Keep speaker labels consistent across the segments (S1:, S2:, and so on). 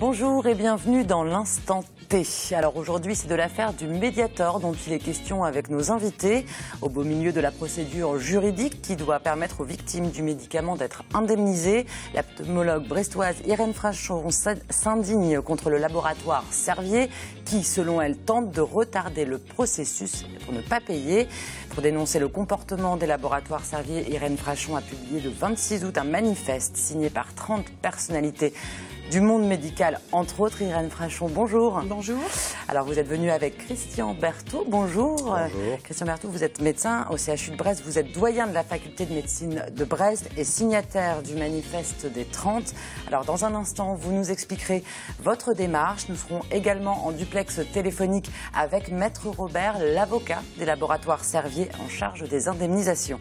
S1: Bonjour et bienvenue dans l'Instant T. Alors aujourd'hui, c'est de l'affaire du Mediator dont il est question avec nos invités. Au beau milieu de la procédure juridique qui doit permettre aux victimes du médicament d'être indemnisées, la pneumologue brestoise Irène Frachon s'indigne contre le laboratoire Servier qui, selon elle, tente de retarder le processus pour ne pas payer. Pour dénoncer le comportement des laboratoires Servier, Irène Frachon a publié le 26 août un manifeste signé par 30 personnalités du monde médical, entre autres. Irène Frachon, bonjour.
S2: Bonjour.
S1: Alors vous êtes venu avec Christian Berthoud, bonjour.
S3: Bonjour.
S1: Christian Berthoud, vous êtes médecin au CHU de Brest, vous êtes doyen de la faculté de médecine de Brest et signataire du manifeste des 30. Alors dans un instant, vous nous expliquerez votre démarche. Nous serons également en duplex téléphonique avec Maître Robert, l'avocat des laboratoires Servier en charge des indemnisations.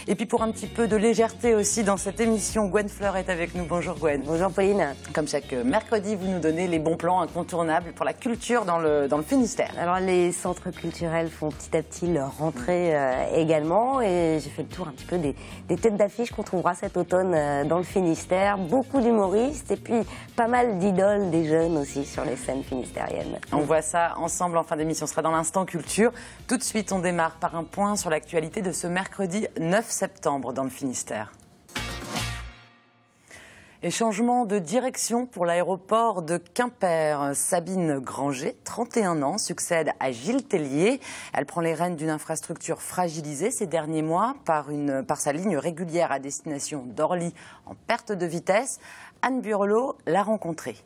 S1: Et puis pour un petit peu de légèreté aussi dans cette émission, Gwen Fleur est avec nous. Bonjour Gwen.
S2: Bonjour Pauline.
S1: Comme chaque mercredi, vous nous donnez les bons plans incontournables pour la culture dans le Finistère.
S2: Alors les centres culturels font petit à petit leur rentrée également et j'ai fait le tour un petit peu des têtes d'affiche qu'on trouvera cet automne dans le Finistère. Beaucoup d'humoristes et puis pas mal d'idoles des jeunes aussi sur les scènes finistériennes.
S1: On voit ça ensemble en fin d'émission, ce sera dans l'instant culture. Tout de suite, on démarre par un point sur l'actualité de ce mercredi 9 septembre dans le Finistère. Et changement de direction pour l'aéroport de Quimper. Sabine Granger, 31 ans, succède à Gilles Tellier. Elle prend les rênes d'une infrastructure fragilisée ces derniers mois par sa ligne régulière à destination d'Orly en perte de vitesse. Anne Burlot l'a rencontrée.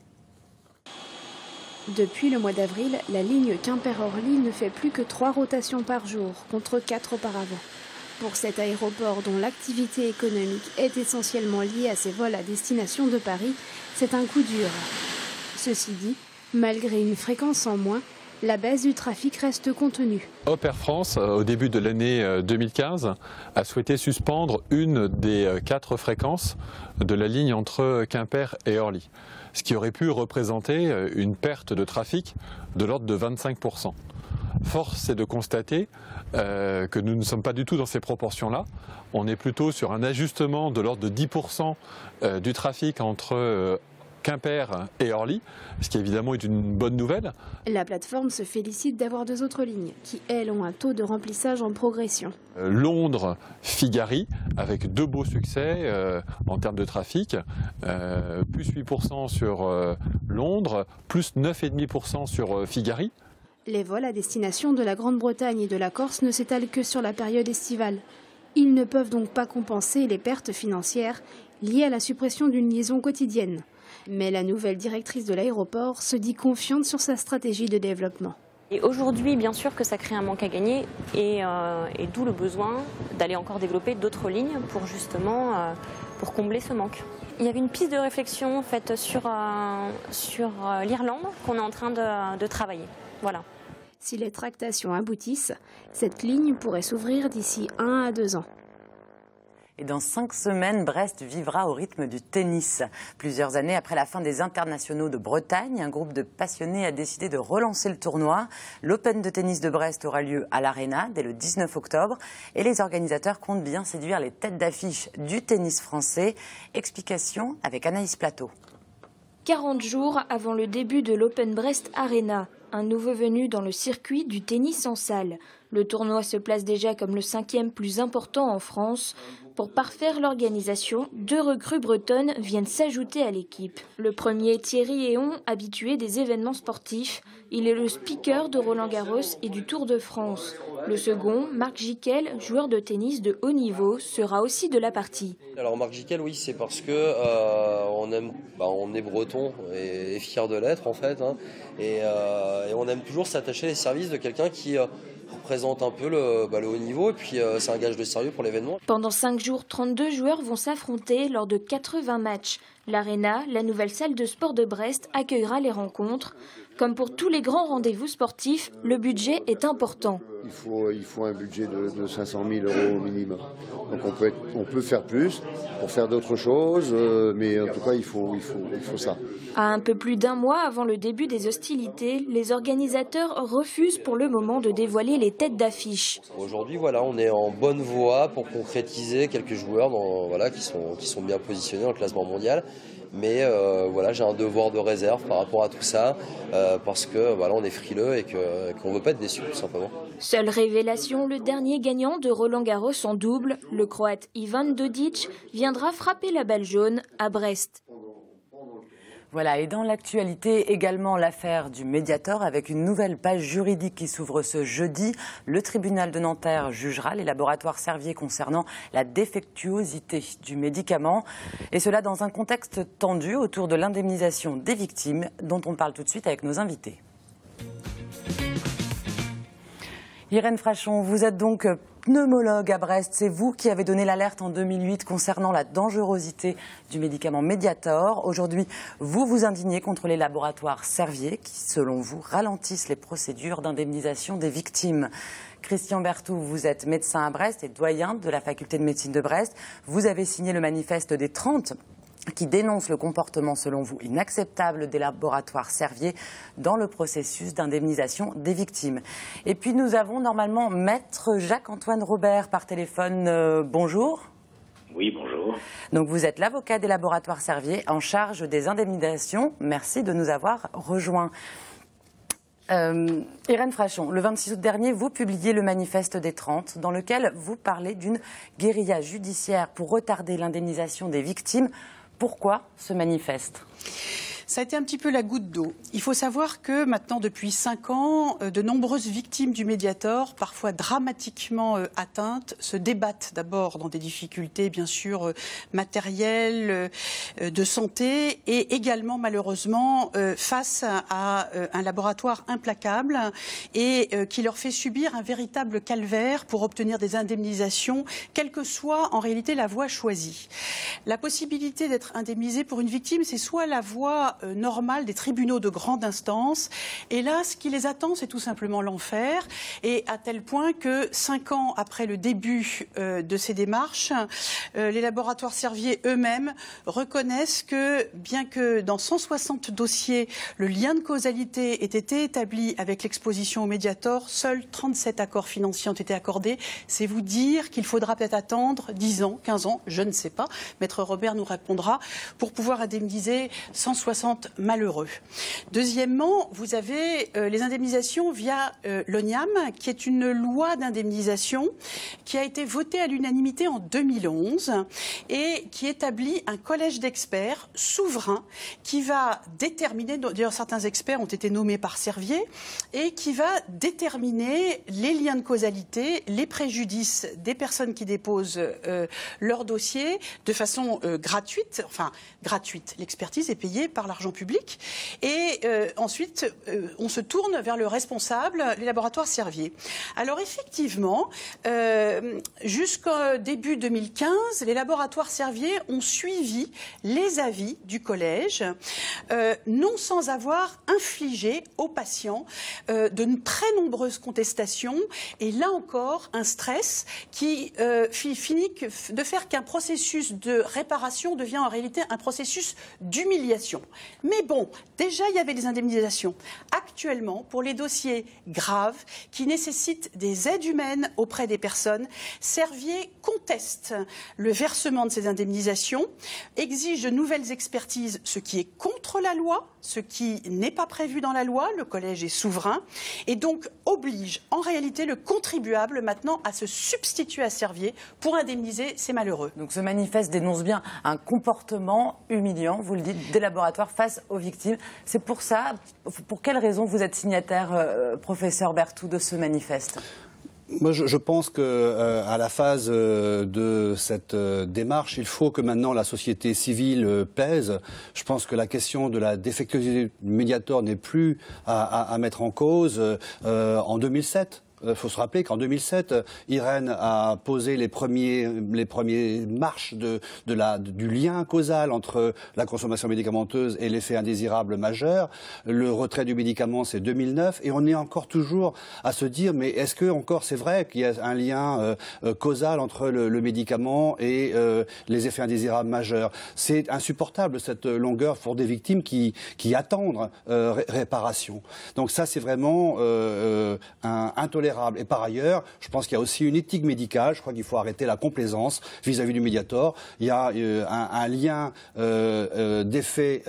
S4: Depuis le mois d'avril, la ligne Quimper-Orly ne fait plus que 3 rotations par jour, contre 4 auparavant. Pour cet aéroport dont l'activité économique est essentiellement liée à ses vols à destination de Paris, c'est un coup dur. Ceci dit, malgré une fréquence en moins, la baisse du trafic reste contenue.
S3: Hop Air France, au début de l'année 2015, a souhaité suspendre une des 4 fréquences de la ligne entre Quimper et Orly, ce qui aurait pu représenter une perte de trafic de l'ordre de 25%. Force est de constater que nous ne sommes pas du tout dans ces proportions-là. On est plutôt sur un ajustement de l'ordre de 10% du trafic entre Quimper et Orly, ce qui évidemment est une bonne nouvelle.
S4: La plateforme se félicite d'avoir 2 autres lignes, qui elles ont un taux de remplissage en progression.
S3: Londres-Figari, avec 2 beaux succès en termes de trafic, plus 8% sur Londres, plus 9,5% sur Figari.
S4: Les vols à destination de la Grande-Bretagne et de la Corse ne s'étalent que sur la période estivale. Ils ne peuvent donc pas compenser les pertes financières liées à la suppression d'une liaison quotidienne. Mais la nouvelle directrice de l'aéroport se dit confiante sur sa stratégie de développement.
S5: Et aujourd'hui, bien sûr que ça crée un manque à gagner et d'où le besoin d'aller encore développer d'autres lignes pour justement pour combler ce manque. Il y avait une piste de réflexion faite sur l'Irlande qu'on est en train de travailler. Voilà.
S4: Si les tractations aboutissent, cette ligne pourrait s'ouvrir d'ici 1 à 2 ans.
S1: Et dans 5 semaines, Brest vivra au rythme du tennis. Plusieurs années après la fin des internationaux de Bretagne, un groupe de passionnés a décidé de relancer le tournoi. L'Open de tennis de Brest aura lieu à l'Arena dès le 19 octobre. Et les organisateurs comptent bien séduire les têtes d'affiche du tennis français. Explication avec Anaïs Plateau.
S6: 40 jours avant le début de l'Open Brest Arena, un nouveau venu dans le circuit du tennis en salle. Le tournoi se place déjà comme le 5e plus important en France. Pour parfaire l'organisation, 2 recrues bretonnes viennent s'ajouter à l'équipe. Le premier, Thierry Héon, habitué des événements sportifs. Il est le speaker de Roland-Garros et du Tour de France. Le second, Marc Jiquel, joueur de tennis de haut niveau, sera aussi de la partie.
S7: Alors Marc Jiquel, oui, c'est parce que on est breton et fier de l'être en fait, hein, et on aime toujours s'attacher les services de quelqu'un qui représente un peu le haut niveau et puis c'est un gage de sérieux pour l'événement.
S6: Pendant 5 jours, 32 joueurs vont s'affronter lors de 80 matchs. L'Arena, la nouvelle salle de sport de Brest, accueillera les rencontres. Comme pour tous les grands rendez-vous sportifs, le budget est important.
S8: il faut un budget de 500 000 € au minimum. Donc on peut faire plus pour faire d'autres choses, mais en tout cas il faut ça.
S6: À un peu plus d'un mois avant le début des hostilités, les organisateurs refusent pour le moment de dévoiler les têtes d'affiche.
S7: Aujourd'hui, voilà, on est en bonne voie pour concrétiser quelques joueurs qui sont bien positionnés dans le classement mondial. Mais voilà, j'ai un devoir de réserve par rapport à tout ça, parce que voilà, on est frileux et qu'on ne veut pas être déçus, tout simplement.
S6: Seule révélation, le dernier gagnant de Roland-Garros en double, le Croate Ivan Dodic, viendra frapper la balle jaune à Brest.
S1: Voilà, et dans l'actualité également l'affaire du Mediator avec une nouvelle page juridique qui s'ouvre ce jeudi. Le tribunal de Nanterre jugera les laboratoires Servier concernant la défectuosité du médicament. Et cela dans un contexte tendu autour de l'indemnisation des victimes dont on parle tout de suite avec nos invités. Irène Frachon, vous êtes donc pneumologue à Brest. C'est vous qui avez donné l'alerte en 2008 concernant la dangerosité du médicament Mediator. Aujourd'hui, vous vous indignez contre les laboratoires Servier qui, selon vous, ralentissent les procédures d'indemnisation des victimes. Christian Berthoud, vous êtes médecin à Brest et doyen de la faculté de médecine de Brest. Vous avez signé le manifeste des 30 qui dénonce le comportement, selon vous, inacceptable des laboratoires Servier dans le processus d'indemnisation des victimes. Et puis nous avons normalement Maître Jacques-Antoine Robert par téléphone. Bonjour.
S9: Oui, bonjour.
S1: Donc vous êtes l'avocat des laboratoires Servier en charge des indemnisations. Merci de nous avoir rejoints. Irène Frachon, le 26 août dernier, vous publiez le manifeste des 30 dans lequel vous parlez d'une guérilla judiciaire pour retarder l'indemnisation des victimes. Pourquoi ce manifeste ?
S10: Ça a été un petit peu la goutte d'eau. Il faut savoir que maintenant, depuis 5 ans, de nombreuses victimes du Mediator, parfois dramatiquement atteintes, se débattent d'abord dans des difficultés, bien sûr, matérielles, de santé, et également, malheureusement, face à un laboratoire implacable et qui leur fait subir un véritable calvaire pour obtenir des indemnisations, quelle que soit en réalité la voie choisie. La possibilité d'être indemnisé pour une victime, c'est soit la voie normale des tribunaux de grande instance. Et là, ce qui les attend, c'est tout simplement l'enfer. Et à tel point que 5 ans après le début de ces démarches, les laboratoires Servier eux-mêmes reconnaissent que, bien que dans 160 dossiers, le lien de causalité ait été établi avec l'exposition au Mediator, seuls 37 accords financiers ont été accordés. C'est vous dire qu'il faudra peut-être attendre 10 ans, 15 ans, je ne sais pas. Maître Robert nous répondra, pour pouvoir indemniser 160 malheureux. Deuxièmement, vous avez les indemnisations via l'ONIAM, qui est une loi d'indemnisation qui a été votée à l'unanimité en 2011 et qui établit un collège d'experts souverain qui va déterminer, d'ailleurs certains experts ont été nommés par Servier, et qui va déterminer les liens de causalité, les préjudices des personnes qui déposent leur dossier de façon gratuite. Enfin, gratuite. L'expertise est payée par l'argent public. Et ensuite, on se tourne vers le responsable, les laboratoires Servier. Alors effectivement, jusqu'au début 2015, les laboratoires Servier ont suivi les avis du collège, non sans avoir infligé aux patients de très nombreuses contestations, et là encore un stress qui finit de faire qu'un processus de réparation devient en réalité un processus d'humiliation. Mais bon, déjà il y avait des indemnisations. Actuellement, pour les dossiers graves qui nécessitent des aides humaines auprès des personnes, Servier conteste le versement de ces indemnisations, exige de nouvelles expertises, ce qui est contre la loi, ce qui n'est pas prévu dans la loi, le collège est souverain, et donc oblige en réalité le contribuable maintenant à se substituer à Servier pour indemniser ces malheureux.
S1: Donc ce manifeste dénonce bien un comportement humiliant, vous le dites, des laboratoires face aux victimes. C'est pour ça, pour quelle raison vous êtes signataire, professeur Berthoud, de ce manifeste ?
S11: Moi, je pense qu'à la phase de cette démarche, il faut que maintenant la société civile pèse. Je pense que la question de la défectuosité du Mediator n'est plus à mettre en cause. En 2007, Il faut se rappeler qu'en 2007, Irène a posé les premiers marches du lien causal entre la consommation médicamenteuse et l'effet indésirable majeur. Le retrait du médicament, c'est 2009, et on est encore toujours à se dire, mais est-ce que encore c'est vrai qu'il y a un lien causal entre le médicament et les effets indésirables majeurs? C'est insupportable, cette longueur pour des victimes qui attendent réparation. Donc ça, c'est vraiment intolérable. Et par ailleurs, je pense qu'il y a aussi une éthique médicale. Je crois qu'il faut arrêter la complaisance vis-à-vis du Mediator. Il y a un lien d'effet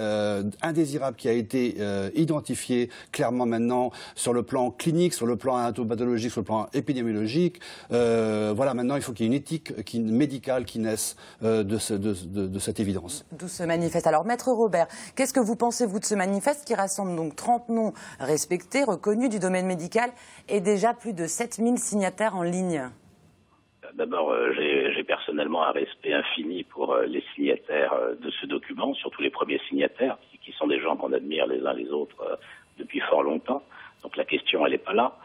S11: indésirable qui a été identifié clairement maintenant sur le plan clinique, sur le plan anatopathologique, sur le plan épidémiologique. Voilà, maintenant, il faut qu'il y ait une éthique médicale qui naisse de cette évidence.
S1: D'où ce manifeste. Alors, Maître Robert, qu'est-ce que vous pensez, vous, de ce manifeste qui rassemble donc 30 noms respectés, reconnus du domaine médical et déjà plus de 7000 signataires en ligne?
S9: D'abord, j'ai personnellement un respect infini pour les signataires de ce document, surtout les premiers signataires, qui sont des gens qu'on admire les uns les autres depuis fort longtemps. Donc la question, elle n'est pas là.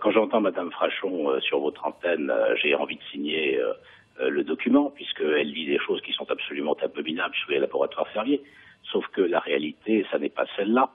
S9: Quand j'entends Madame Frachon sur votre antenne, j'ai envie de signer le document, puisqu'elle dit des choses qui sont absolument abominables sur les laboratoires Servier. Sauf que la réalité, ça n'est pas celle-là.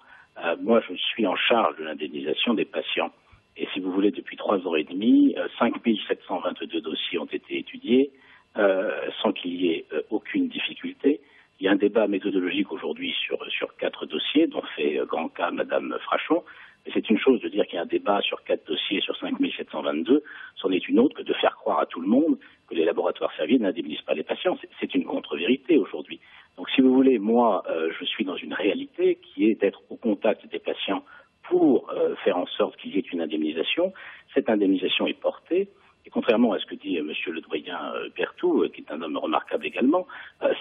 S9: Moi, je suis en charge de l'indemnisation des patients. Et si vous voulez, depuis 3 ans et demi, 5722 dossiers ont été étudiés sans qu'il y ait aucune difficulté. Il y a un débat méthodologique aujourd'hui sur 4 dossiers, dont fait grand cas Madame Frachon. Mais c'est une chose de dire qu'il y a un débat sur 4 dossiers sur 5722, c'en est une autre que de faire croire à tout le monde que les laboratoires Servier n'indemnisent pas les patients. C'est une contre-vérité aujourd'hui. Donc si vous voulez, moi, je suis dans une réalité qui est d'être au contact des patients pour faire en sorte qu'il y ait une indemnisation. Cette indemnisation est portée, et contrairement à ce que dit monsieur le doyen Berthoud, qui est un homme remarquable également,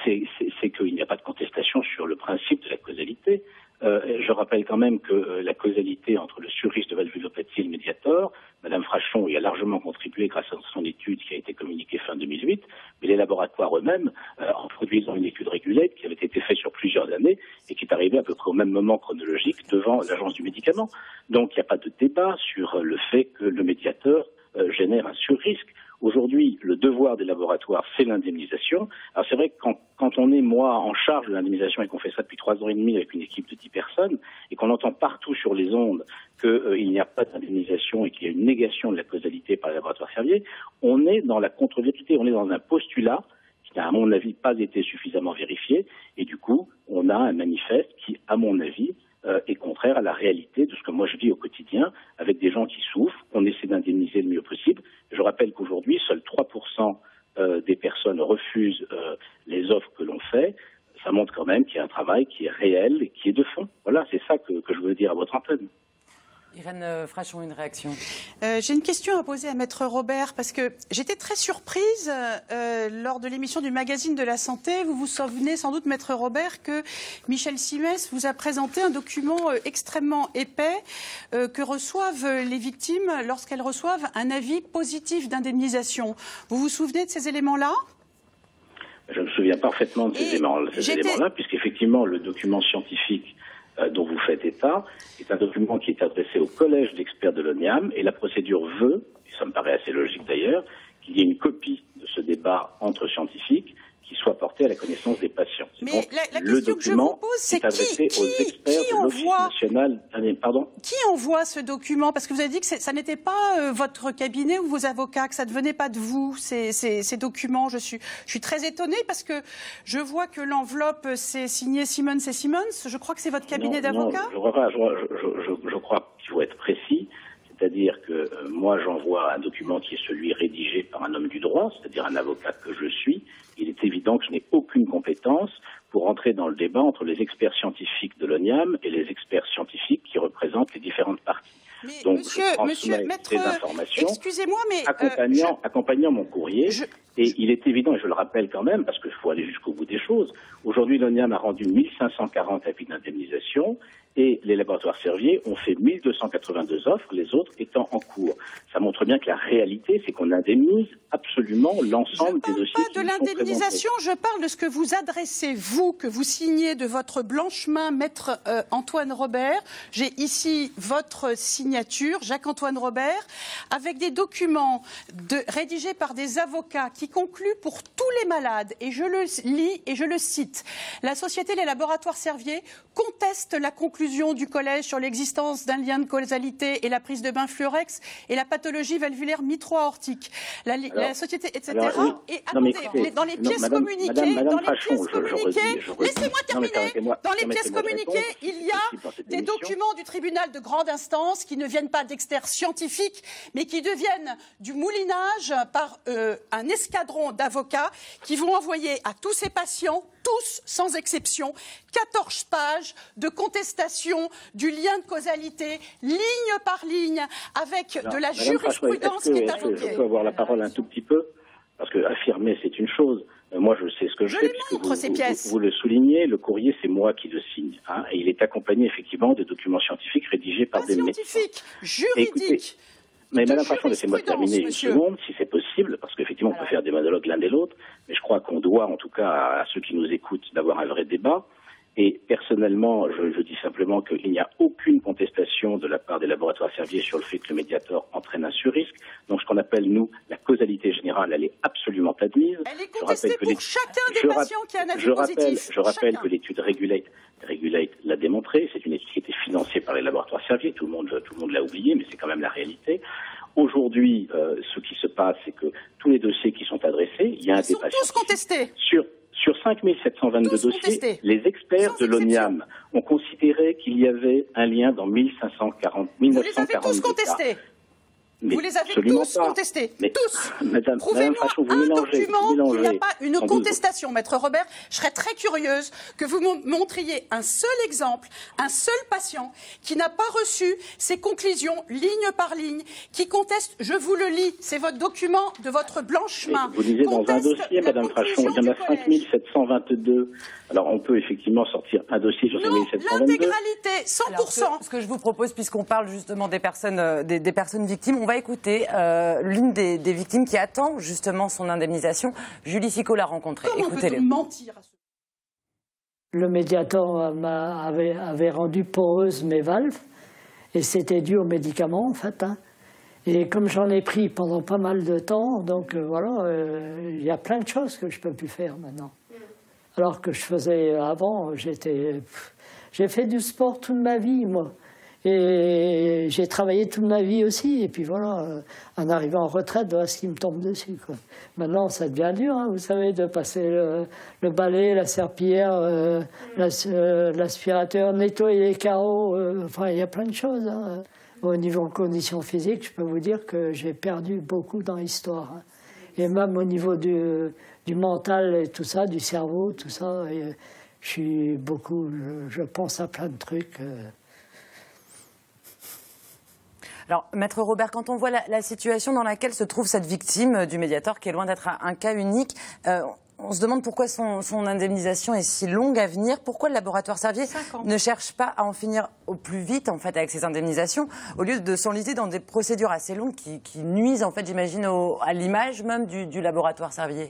S9: c'est qu'il n'y a pas de contestation sur le principe de la causalité. Je rappelle quand même que la causalité entre le surrisque de valvulopathie et le Mediator, Madame Frachon y a largement contribué grâce à son étude qui a été communiquée fin 2008, mais les laboratoires eux-mêmes, en produisant une étude régulée qui avait été faite sur plusieurs années et qui est arrivée à peu près au même moment chronologique devant l'Agence du médicament. Donc il n'y a pas de débat sur le fait que le Mediator génère un surrisque. Aujourd'hui, le devoir des laboratoires, c'est l'indemnisation. Alors c'est vrai que quand on est, moi, en charge de l'indemnisation et qu'on fait ça depuis 3 ans et demi avec une équipe de 10 personnes et qu'on entend partout sur les ondes qu'il n'y a pas d'indemnisation et qu'il y a une négation de la causalité par les laboratoires Servier, on est dans la contre-vérité, on est dans un postulat qui n'a, à mon avis, pas été suffisamment vérifié. Et du coup, on a un manifeste qui, à mon avis, est contraire à la réalité de ce que moi je vis au quotidien avec des gens qui souffrent, qu'on essaie d'indemniser le mieux possible. Je rappelle qu'aujourd'hui, seuls 3% des personnes refusent les offres que l'on fait. Ça montre quand même qu'il y a un travail qui est réel et qui est de fond. Voilà, c'est ça que je veux dire à votre antenne.
S1: Irène Frachon, une réaction.
S10: J'ai une question à poser à Maître Robert, parce que j'étais très surprise lors de l'émission du magazine de la santé. Vous vous souvenez sans doute, Maître Robert, que Michel Simès vous a présenté un document extrêmement épais que reçoivent les victimes lorsqu'elles reçoivent un avis positif d'indemnisation. Vous vous souvenez de ces éléments-là ?
S9: Je me souviens parfaitement de ces éléments-là, puisqu'effectivement, le document scientifique dont vous faites état est un document qui est adressé au collège d'experts de l'ONIAM, et la procédure veut, et ça me paraît assez logique d'ailleurs, qu'il y ait une copie de ce débat entre scientifiques qui soit porté à la connaissance des patients.
S10: Mais
S9: donc,
S10: la question que je vous pose, c'est qui envoie qui envoie ce document? Parce que vous avez dit que ça n'était pas votre cabinet ou vos avocats, que ça ne venait pas de vous, ces documents. Je suis très étonnée parce que je vois que l'enveloppe, c'est signé Simmons et Simmons. Je crois que c'est votre cabinet d'avocats.
S9: Non, je crois qu'il faut être précis. C'est-à-dire que moi, j'envoie un document qui est celui rédigé par un homme du droit, c'est-à-dire un avocat que je suis. Il est évident que je n'ai aucune compétence pour entrer dans le débat entre les experts scientifiques de l'ONIAM et les experts scientifiques qui représentent les différentes parties.
S10: Mais
S9: donc,
S10: monsieur, maître,
S9: ces informations,
S10: excusez-moi, mais
S9: accompagnant mon courrier. Et il est évident, et je le rappelle quand même, parce qu'il faut aller jusqu'au bout des choses. Aujourd'hui, l'ONIAM a rendu 1540 avis d'indemnisation. et les laboratoires Servier ont fait 1282 offres, les autres étant en cours. Ça montre bien que la réalité, c'est qu'on indemnise absolument l'ensemble des dossiers qui nous sont présentés.
S10: Je ne parle pas de l'indemnisation, je parle de ce que vous adressez, vous, que vous signez de votre blanche main, maître Antoine Robert. J'ai ici votre signature, Jacques-Antoine Robert, avec des documents rédigés par des avocats qui concluent pour tous les malades, et je le lis et je le cite. La société Les Laboratoires Servier conteste la conclusion du collège sur l'existence d'un lien de causalité et la prise de bain fluorex et la pathologie valvulaire mitro-aortique. La société, etc.
S9: Oui.
S10: Et attendez, dans les pièces communiquées, laissez-moi terminer. Dans les pièces communiquées, il y a des documents du tribunal de grande instance qui ne viennent pas d'experts scientifiques, mais qui deviennent du moulinage par un escadron d'avocats qui vont envoyer à tous ces patients, tous sans exception, 14 pages de contestation du lien de causalité, ligne par ligne, avec de la jurisprudence qui est invoquée.
S9: Je peux avoir la parole un tout petit peu? Parce que affirmer, c'est une chose. Moi, je sais ce que je fais, puisque vous le soulignez, le courrier, c'est moi qui le signe. Hein, et il est accompagné, effectivement, de documents scientifiques rédigés par des médecins.
S10: Juridiques.
S9: Mais Madame Frachon, laissez-moi terminer une seconde, si c'est possible, parce qu'effectivement, on peut faire des monologues l'un des l'autre, mais je crois qu'on doit, en tout cas, à ceux qui nous écoutent, d'avoir un vrai débat. Et personnellement, je dis simplement qu'il n'y a aucune contestation de la part des laboratoires Servier sur le fait que le Mediator entraîne un surrisque. Donc, ce qu'on appelle, nous, la causalité générale, elle est absolument admise.
S10: Elle est contestée pour chacun des patients qui a un avis positif.
S9: Je rappelle que l'étude Regulate l'a démontré. C'est une étude qui était financée par les laboratoires Servier. Tout le monde l'a oublié, mais c'est quand même la réalité. Aujourd'hui, ce qui se passe, c'est que tous les dossiers qui sont adressés, il y a des patients.
S10: Tous contestés.
S9: Sur 5722 dossiers, les experts de l'ONIAM ont considéré qu'il y avait un lien dans 1940.
S10: Vous les avez tous contestés. Vous les avez tous contestés. Tous. Prouvez-moi un document où il n'y a pas une contestation, maître Robert. Je serais très curieuse que vous me montriez un seul exemple, un seul patient qui n'a pas reçu ces conclusions ligne par ligne, qui conteste, je vous le lis, c'est votre document de votre blanche main.
S9: Vous lisez dans un dossier, Madame Frachon, il y en a 5722. Alors on peut effectivement sortir un dossier sur 5722.
S10: L'intégralité, 100%.
S1: Alors, ce que je vous propose, puisqu'on parle justement des personnes victimes, on va écouter l'une des victimes qui attend justement son indemnisation. Julie Sicot l'a rencontrée. Écoutez-le.
S10: Mentir à
S12: le Mediator avait rendu poreuses mes valves et c'était dû aux médicaments en fait. Hein. Et comme j'en ai pris pendant pas mal de temps, donc voilà, il y a plein de choses que je ne peux plus faire maintenant. Alors que je faisais avant, j'ai fait du sport toute ma vie, moi. Et j'ai travaillé toute ma vie aussi. Et puis voilà, en arrivant en retraite, voilà ce qui me tombe dessus, quoi. Maintenant, ça devient dur, hein, vous savez, de passer le balai, la serpillière, l'aspirateur, nettoyer les carreaux. Enfin, il y a plein de choses. Hein. Au niveau conditions physiques, je peux vous dire que j'ai perdu beaucoup dans l'histoire. Hein. Et même au niveau du mental et tout ça, du cerveau, tout ça, je pense à plein de trucs.
S1: Alors, maître Robert, quand on voit la situation dans laquelle se trouve cette victime du Mediator, qui est loin d'être un cas unique, on se demande pourquoi son indemnisation est si longue à venir. Pourquoi le laboratoire Servier ne cherche pas à en finir au plus vite, en fait, avec ces indemnisations, au lieu de s'enliser dans des procédures assez longues qui nuisent, en fait, j'imagine, à l'image même du laboratoire Servier.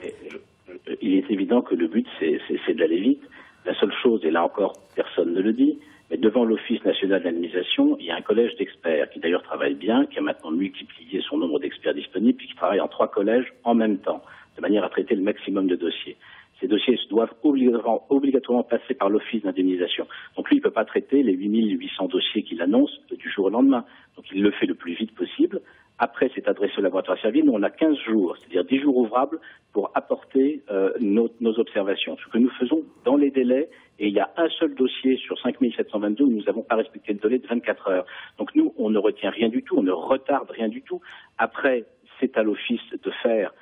S9: Il est évident que le but, c'est d'aller vite. La seule chose, et là encore, personne ne le dit, mais devant l'Office national d'indemnisation, il y a un collège d'experts qui d'ailleurs travaille bien, qui a maintenant multiplié son nombre d'experts disponibles, puis qui travaille en 3 collèges en même temps, de manière à traiter le maximum de dossiers. Ces dossiers doivent obligatoirement passer par l'Office d'indemnisation. Donc lui, il ne peut pas traiter les 8800 dossiers qu'il annonce du jour au lendemain. Donc il le fait le plus vite possible. Après, c'est adressé au laboratoire Servier. Nous, on a 15 jours, c'est-à-dire 10 jours ouvrables pour apporter nos observations. Ce que nous faisons dans les délais, et il y a un seul dossier sur 5722 où nous n'avons pas respecté le délai de 24 heures. Donc nous, on ne retient rien du tout, on ne retarde rien du tout. Après, c'est à l'Office de faire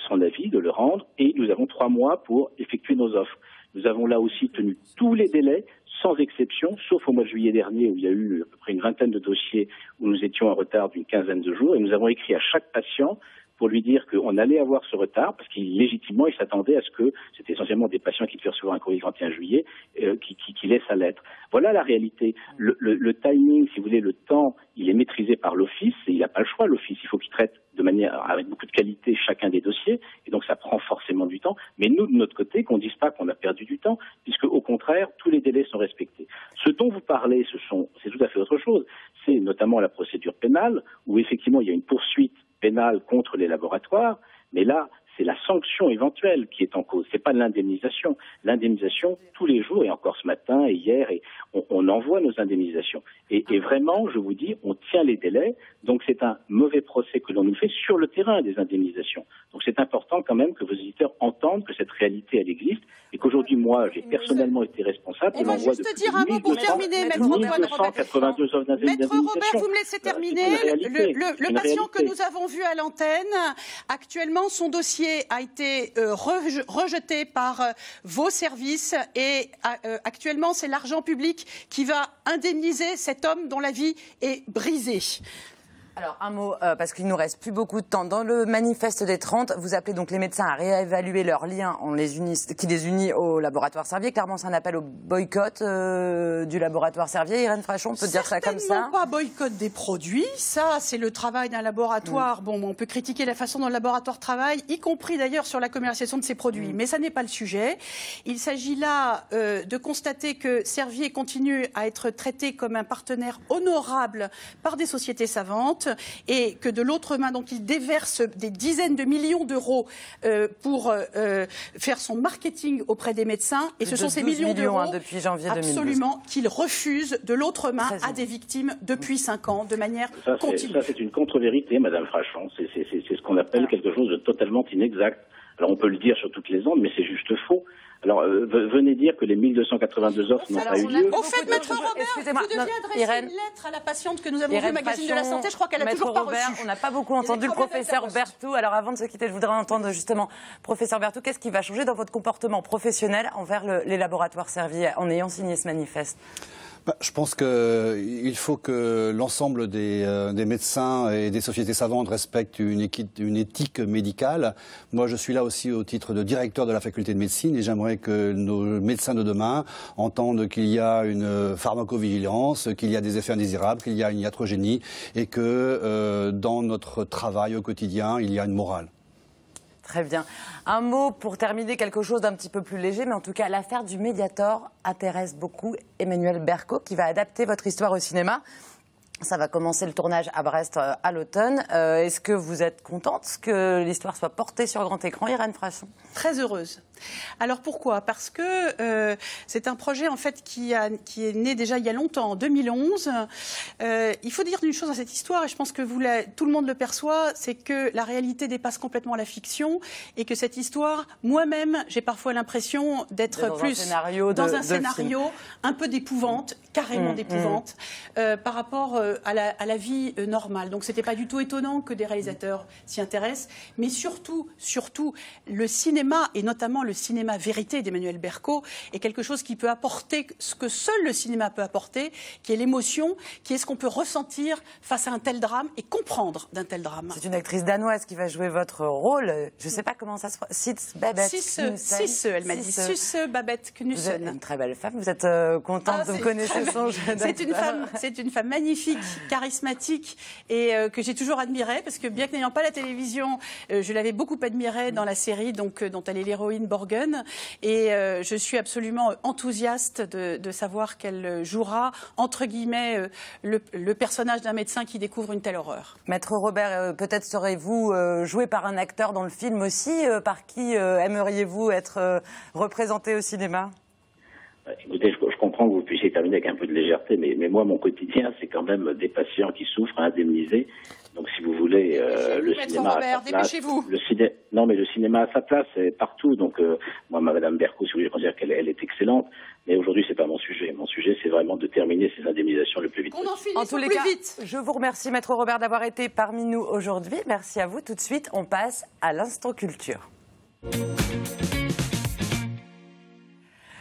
S9: son avis, de le rendre, et nous avons 3 mois pour effectuer nos offres. Nous avons là aussi tenu tous les délais, sans exception, sauf au mois de juillet dernier où il y a eu à peu près une vingtaine de dossiers où nous étions en retard d'une quinzaine de jours, et nous avons écrit à chaque patient pour lui dire qu'on allait avoir ce retard, parce qu'il légitimement, il s'attendait à ce que, c'était essentiellement des patients qui devaient recevoir un courrier le 31 juillet, qui laissent sa lettre. Voilà la réalité. Le timing, si vous voulez, le temps, il est maîtrisé par l'Office, et il n'a pas le choix, l'Office. Il faut qu'il traite de manière, avec beaucoup de qualité, chacun des dossiers, et donc ça prend forcément du temps. Mais nous, de notre côté, qu'on ne dise pas qu'on a perdu du temps, puisque au contraire, tous les délais sont respectés. Ce dont vous parlez, c'est tout à fait autre chose. C'est notamment la procédure pénale, où effectivement il y a une poursuite pénale contre les laboratoires, mais là, c'est la sanction éventuelle qui est en cause. C'est pas l'indemnisation. L'indemnisation, tous les jours, et encore ce matin et hier, et on envoie nos indemnisations. Et vraiment, je vous dis, on tient les délais. Donc c'est un mauvais procès que l'on nous fait sur le terrain des indemnisations. Donc c'est important quand même que vos auditeurs entendent que cette réalité, elle existe, et qu'aujourd'hui, moi, j'ai personnellement été responsable de l'envoi de
S10: dire un mot pour terminer, Maître Robert.
S9: 1282 offres d'indemnisation.
S10: Maître Robert, vous me laissez terminer. Le patient que nous avons vu à l'antenne, actuellement, son dossier a été rejeté par vos services et actuellement, c'est l'argent public qui va indemniser cet homme dont la vie est brisée.
S1: Alors, un mot, parce qu'il ne nous reste plus beaucoup de temps. Dans le manifeste des 30, vous appelez donc les médecins à réévaluer leurs liens qui les unit au laboratoire Servier. Clairement, c'est un appel au boycott du laboratoire Servier. Irène Frachon, on peut dire ça comme ça?
S10: Certainement pas boycott des produits. Ça, c'est le travail d'un laboratoire. Bon, on peut critiquer la façon dont le laboratoire travaille, y compris d'ailleurs sur la commercialisation de ses produits. Mais ça n'est pas le sujet. Il s'agit là de constater que Servier continue à être traité comme un partenaire honorable par des sociétés savantes, et que de l'autre main, donc, il déverse des dizaines de millions d'euros pour faire son marketing auprès des médecins. Et ce sont ces millions d'euros
S1: depuis janvier 2012.
S10: Absolument qu'il refuse de l'autre main à des victimes depuis 5 ans, de manière continue.
S9: Ça, c'est une contre-vérité, Madame Frachon. C'est ce qu'on appelle quelque chose de totalement inexact. Alors on peut le dire sur toutes les ondes, mais c'est juste faux. Alors, venez dire que les 1282 offres n'ont pas eu lieu.
S10: Au fait, Maître Robert, vous deviez adresser une lettre à la patiente que nous avons vue au magazine de la santé. Je crois qu'elle a toujours pas reçu.
S1: On n'a pas beaucoup entendu le professeur Berthoud. Alors, avant de se quitter, je voudrais entendre justement, professeur Berthoud, qu'est-ce qui va changer dans votre comportement professionnel envers les laboratoires Servier en ayant signé ce manifeste?
S11: Je pense qu'il faut que l'ensemble des médecins et des sociétés savantes respectent une éthique médicale. Moi, je suis là aussi au titre de directeur de la faculté de médecine et j'aimerais que nos médecins de demain entendent qu'il y a une pharmacovigilance, qu'il y a des effets indésirables, qu'il y a une iatrogénie et que dans notre travail au quotidien, il y a une morale.
S1: Très bien. Un mot pour terminer, quelque chose d'un petit peu plus léger, mais en tout cas, l'affaire du Mediator intéresse beaucoup Emmanuel Berco, qui va adapter votre histoire au cinéma. Ça va commencer le tournage à Brest à l'automne. Est-ce que vous êtes contente que l'histoire soit portée sur grand écran, Irène Frachon?
S10: Très heureuse. Alors pourquoi? Parce que c'est un projet en fait qui est né déjà il y a longtemps, en 2011. Il faut dire une chose à cette histoire, et je pense que tout le monde le perçoit, c'est que la réalité dépasse complètement la fiction et que cette histoire, moi-même, j'ai parfois l'impression d'être plus dans un scénario un peu d'épouvante, carrément d'épouvante, par rapport à la vie normale. Donc c'était pas du tout étonnant que des réalisateurs s'y intéressent, mais surtout, le cinéma, et notamment le cinéma vérité d'Emmanuel Berco, est quelque chose qui peut apporter ce que seul le cinéma peut apporter, qui est l'émotion, qui est ce qu'on peut ressentir face à un tel drame et comprendre d'un tel drame.
S1: C'est une actrice danoise qui va jouer votre rôle. Je ne sais pas comment ça se passe. Sisse Babette Knudsen.
S10: Elle m'a dit. Sisse Babette Knudsen.
S1: Vous êtes une très belle femme. Vous êtes contente de me connaître son jeu.
S10: C'est une femme magnifique, charismatique et que j'ai toujours admirée parce que bien que n'ayant pas la télévision, je l'avais beaucoup admirée dans la série dont elle est l'héroïne Borgen, et je suis absolument enthousiaste de savoir qu'elle jouera entre guillemets le personnage d'un médecin qui découvre une telle horreur.
S1: Maître Robert, peut-être serez-vous joué par un acteur dans le film aussi, par qui aimeriez-vous être représenté au cinéma?
S9: Écoutez, je comprends que vous puissiez terminer avec un peu de légèreté, mais moi, mon quotidien, c'est quand même des patients qui souffrent à indemniser. Donc, si vous voulez, le cinéma
S10: Robert,
S9: à sa place,
S10: dépêchez-vous.
S9: Non, mais le cinéma à sa place, c'est partout. Donc, moi, Madame Berco, si vous voulez, je considère qu'elle est excellente. Mais aujourd'hui, c'est pas mon sujet. Mon sujet, c'est vraiment de terminer ces indemnisations le plus vite possible.
S1: En tous les cas, je vous remercie, Maître Robert, d'avoir été parmi nous aujourd'hui. Merci à vous. Tout de suite, on passe à l'instant culture.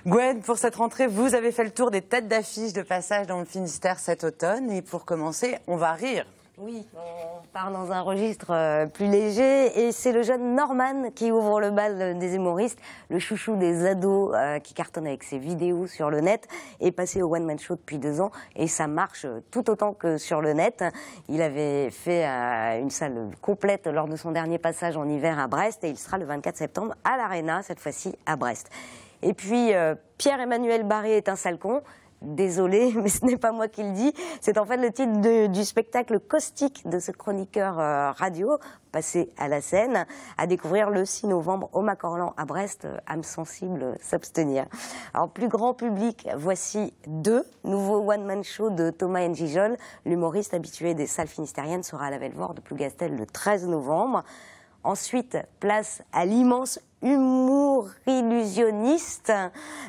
S1: Gwen, pour cette rentrée, vous avez fait le tour des têtes d'affiche de passage dans le Finistère cet automne. Et pour commencer, on va rire.
S2: Oui, on part dans un registre plus léger et c'est le jeune Norman qui ouvre le bal des humoristes, le chouchou des ados qui cartonne avec ses vidéos sur le net, est passé au One Man Show depuis 2 ans et ça marche tout autant que sur le net. Il avait fait une salle complète lors de son dernier passage en hiver à Brest et il sera le 24 septembre à l'Arena, cette fois-ci à Brest. Et puis Pierre-Emmanuel Barré est un sale con. Désolé, mais ce n'est pas moi qui le dis. C'est en fait le titre du spectacle caustique de ce chroniqueur radio, passé à la scène, à découvrir le 6 novembre au Macorlan à Brest, âme sensible s'abstenir. Alors, plus grand public, voici 2 nouveaux one-man shows de Thomas N'Gijol. L'humoriste habitué des salles finistériennes sera à la Bellevoorde de Plougastel le 13 novembre. Ensuite, place à l'immense humour illusionniste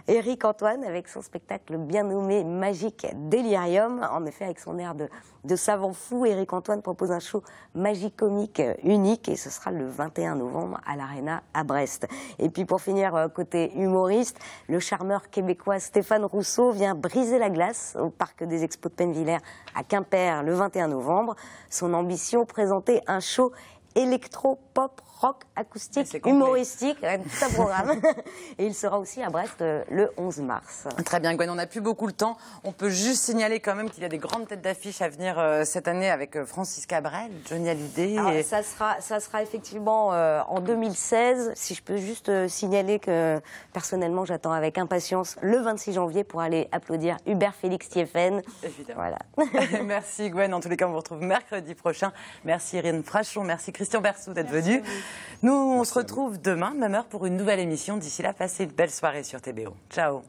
S2: Éric Antoine avec son spectacle bien nommé Magique Délirium. En effet, avec son air de savant fou, Éric Antoine propose un show magique-comique unique et ce sera le 21 novembre à l'Arena à Brest. Et puis pour finir, côté humoriste, le charmeur québécois Stéphane Rousseau vient briser la glace au Parc des Expos de Pennevillers à Quimper le 21 novembre. Son ambition, présenter un show électro-pop, rock, acoustique, humoristique, tout un programme. Et il sera aussi à Brest le 11 mars.
S1: Très bien, Gwen, on n'a plus beaucoup le temps. On peut juste signaler quand même qu'il y a des grandes têtes d'affiche à venir cette année avec Francis Cabrel, Johnny Hallyday.
S2: Et... Ça sera effectivement en 2016. Si je peux juste signaler que personnellement, j'attends avec impatience le 26 janvier pour aller applaudir Hubert Félix Thieffen.
S1: Évidemment.
S2: Voilà.
S1: Merci Gwen. En tous les cas, on vous retrouve mercredi prochain. Merci Irène Frachon, merci Christian Bersou d'être venu. Nous, on se retrouve demain, même heure, pour une nouvelle émission. D'ici là, passez une belle soirée sur TBO. Ciao.